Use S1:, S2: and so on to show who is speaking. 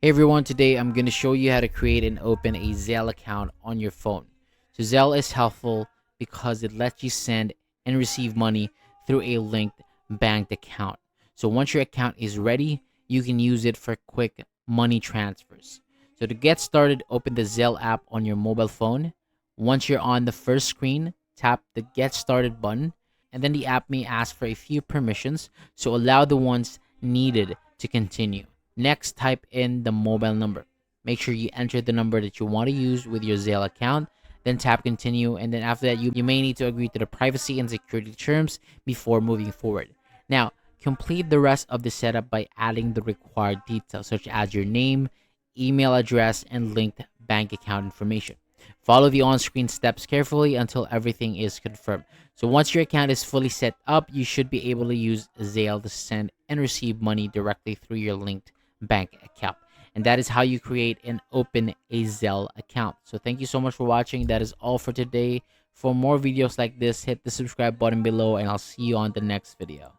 S1: Hey everyone, today I'm going to show you how to create and open a Zelle account on your phone. So Zelle is helpful because it lets you send and receive money through a linked bank account. So once your account is ready, you can use it for quick money transfers. So to get started, open the Zelle app on your mobile phone. Once you're on the first screen, tap the Get Started button, and then the app may ask for a few permissions, so allow the ones needed to continue. Next, type in the mobile number. Make sure you enter the number that you want to use with your Zelle account. Then tap continue, and then after that, you may need to agree to the privacy and security terms before moving forward. Now, complete the rest of the setup by adding the required details such as your name, email address, and linked bank account information. Follow the on-screen steps carefully until everything is confirmed. So once your account is fully set up, you should be able to use Zelle to send and receive money directly through your linked bank account. And that is how you create and open a Zelle account. So thank you so much for watching. That is all for today. For more videos like this, hit the subscribe button below and I'll see you on the next video.